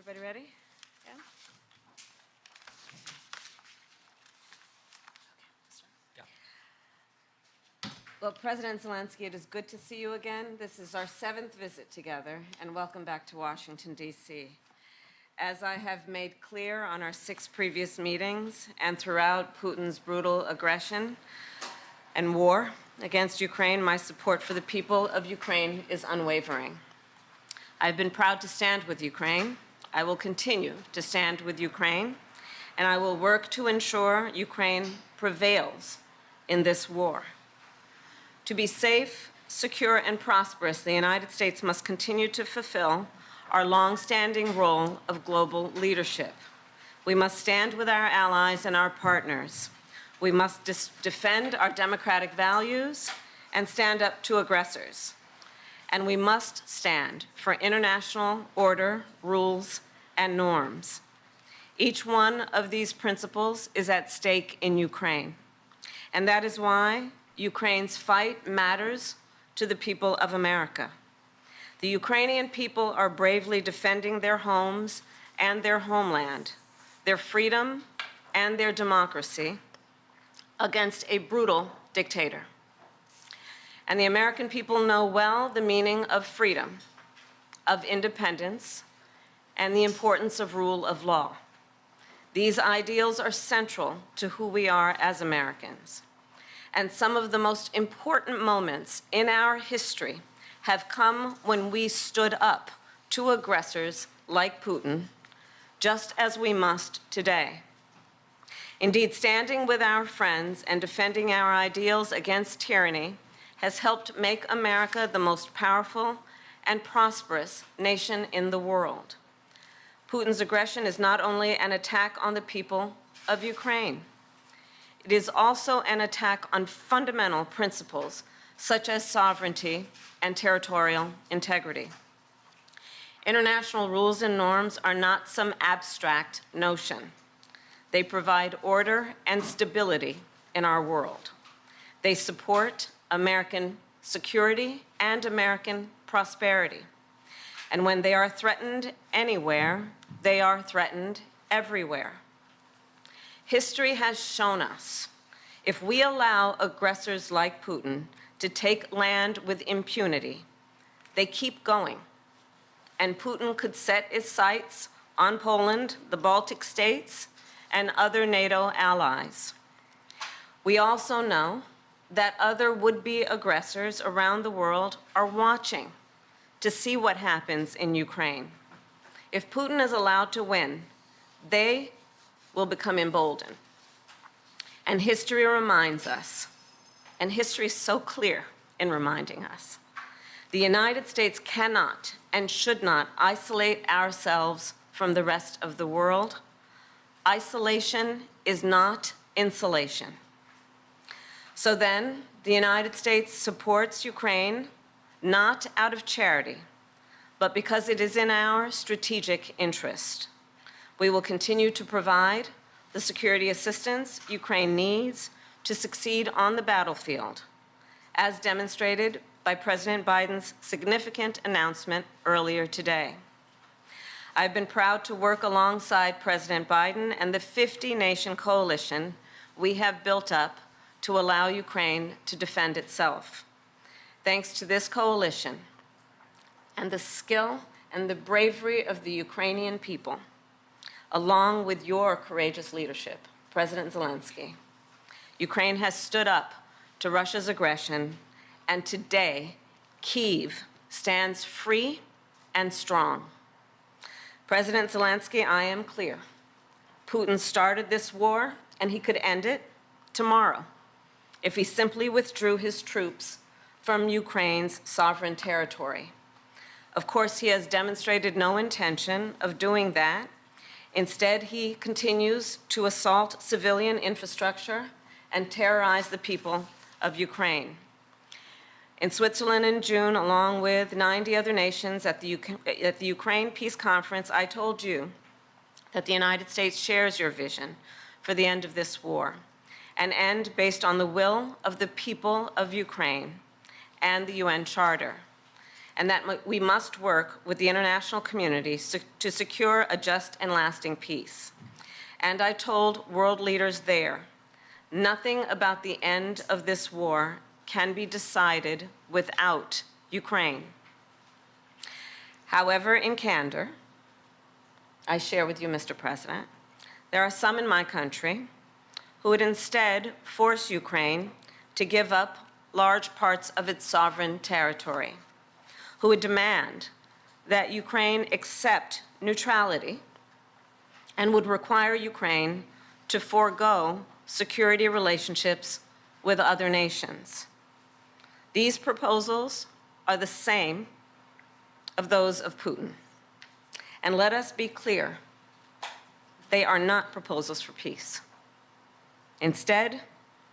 Everybody ready? Yeah? Well, President Zelensky, it is good to see you again. This is our 7th visit together, and welcome back to Washington, D.C. As I have made clear on our 6 previous meetings and throughout Putin's brutal aggression and war against Ukraine, my support for the people of Ukraine is unwavering. I've been proud to stand with Ukraine. I will continue to stand with Ukraine, and I will work to ensure Ukraine prevails in this war. To be safe, secure, and prosperous, the United States must continue to fulfill our long-standing role of global leadership. We must stand with our allies and our partners. We must defend our democratic values and stand up to aggressors. And we must stand for international order, rules, and norms. Each one of these principles is at stake in Ukraine. And that is why Ukraine's fight matters to the people of America. The Ukrainian people are bravely defending their homes and their homeland, their freedom and their democracy against a brutal dictator. And the American people know well the meaning of freedom, of independence, and the importance of rule of law. These ideals are central to who we are as Americans. And some of the most important moments in our history have come when we stood up to aggressors like Putin, just as we must today. Indeed, standing with our friends and defending our ideals against tyranny has helped make America the most powerful and prosperous nation in the world. Putin's aggression is not only an attack on the people of Ukraine, it is also an attack on fundamental principles such as sovereignty and territorial integrity. International rules and norms are not some abstract notion. They provide order and stability in our world. They support American security and American prosperity. And when they are threatened anywhere, they are threatened everywhere. History has shown us if we allow aggressors like Putin to take land with impunity, they keep going. And Putin could set his sights on Poland, the Baltic states, and other NATO allies. We also know that other would-be aggressors around the world are watching to see what happens in Ukraine. If Putin is allowed to win, they will become emboldened. And history reminds us, and history is so clear in reminding us, the United States cannot and should not isolate ourselves from the rest of the world. Isolation is not insulation. So then, the United States supports Ukraine not out of charity, but because it is in our strategic interest. We will continue to provide the security assistance Ukraine needs to succeed on the battlefield, as demonstrated by President Biden's significant announcement earlier today. I've been proud to work alongside President Biden and the 50-nation coalition we have built up to allow Ukraine to defend itself. Thanks to this coalition and the skill and the bravery of the Ukrainian people, along with your courageous leadership, President Zelensky, Ukraine has stood up to Russia's aggression, and today, Kyiv stands free and strong. President Zelensky, I am clear. Putin started this war, and he could end it tomorrow if he simply withdrew his troops from Ukraine's sovereign territory. Of course, he has demonstrated no intention of doing that. Instead, he continues to assault civilian infrastructure and terrorize the people of Ukraine. In Switzerland in June, along with 90 other nations at the Ukraine Peace Conference, I told you that the United States shares your vision for the end of this war, an end based on the will of the people of Ukraine and the UN Charter. and that we must work with the international community to secure a just and lasting peace. And I told world leaders there, nothing about the end of this war can be decided without Ukraine. However, in candor, I share with you, Mr. President, there are some in my country who would instead force Ukraine to give up large parts of its sovereign territory, who would demand that Ukraine accept neutrality and would require Ukraine to forego security relationships with other nations. These proposals are the same of those of Putin. And let us be clear, they are not proposals for peace. Instead,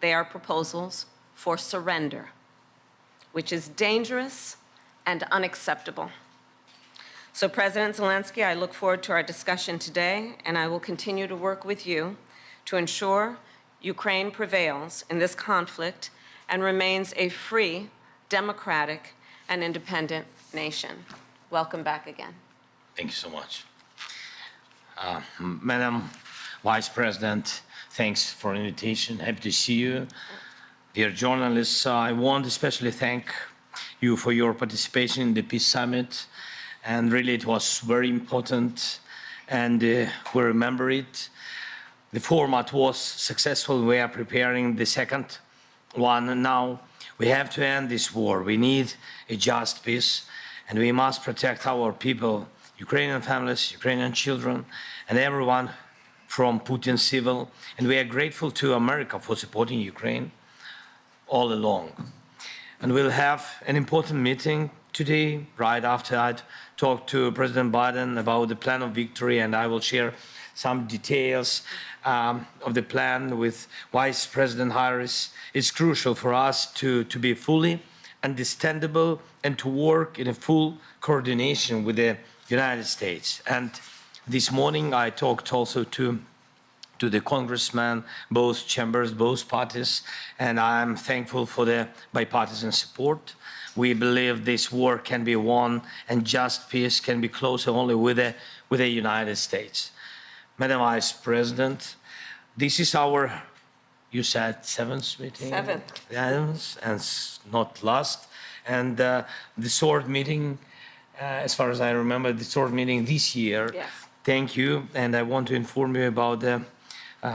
they are proposals for surrender, which is dangerous and unacceptable. So, President Zelenskyy, I look forward to our discussion today, and I will continue to work with you to ensure Ukraine prevails in this conflict and remains a free, democratic, and independent nation. Welcome back again. Thank you so much. Madam Vice President, thanks for the invitation. Happy to see you. Dear journalists, I want to especially thank you for your participation in the Peace Summit. And really, it was very important, and we remember it. The format was successful. We are preparing the second one, and now we have to end this war. We need a just peace, and we must protect our people, Ukrainian families, Ukrainian children, and everyone from Putin's civil. And we are grateful to America for supporting Ukraine all along. And we'll have an important meeting today, right after I'd talked to President Biden about the plan of victory, and I will share some details of the plan with Vice President Harris. It's crucial for us to be fully understandable and to work in a full coordination with the United States. And this morning I talked also to the congressmen, both chambers, both parties, and I'm thankful for the bipartisan support. We believe this war can be won and just peace can be closer only with the United States. Madam Vice President, this is our, you said, seventh meeting? Seventh, and not last. And the third meeting, as far as I remember, the third meeting this year. Yes. Thank you, and I want to inform you about the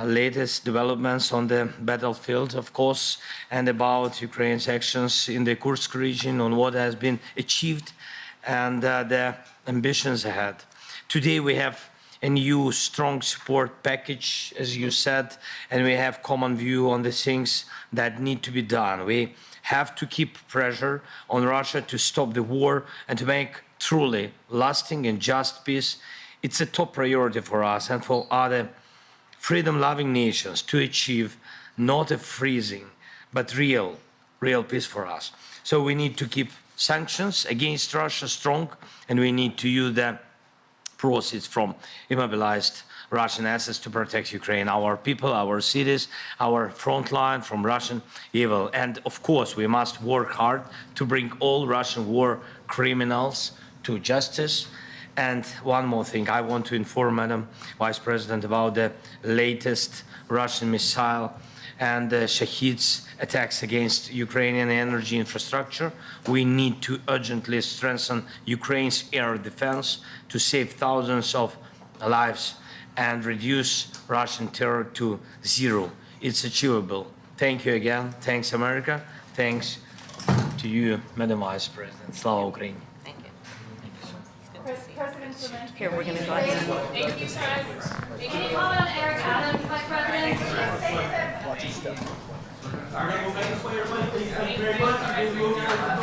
latest developments on the battlefield, of course, and about Ukraine's actions in the Kursk region, on what has been achieved and the ambitions ahead. Today we have a new strong support package, as you said, and we have common view on the things that need to be done. We have to keep pressure on Russia to stop the war and to make truly lasting and just peace. It's a top priority for us and for other freedom-loving nations to achieve not a freezing, but real peace for us. So we need to keep sanctions against Russia strong, and we need to use the proceeds from immobilized Russian assets to protect Ukraine, our people, our cities, our front line from Russian evil. And of course, we must work hard to bring all Russian war criminals to justice. And one more thing, I want to inform Madam Vice President about the latest Russian missile and Shahid's attacks against Ukrainian energy infrastructure. We need to urgently strengthen Ukraine's air defense to save thousands of lives and reduce Russian terror to zero. It's achievable. Thank you again. Thanks, America. Thanks to you, Madam Vice President. Slava Ukraini. President Zelenskyy. Here, we're going to go ahead. Thank you, sir. Can you comment on Eric Adams, Vice President? Thank you very much.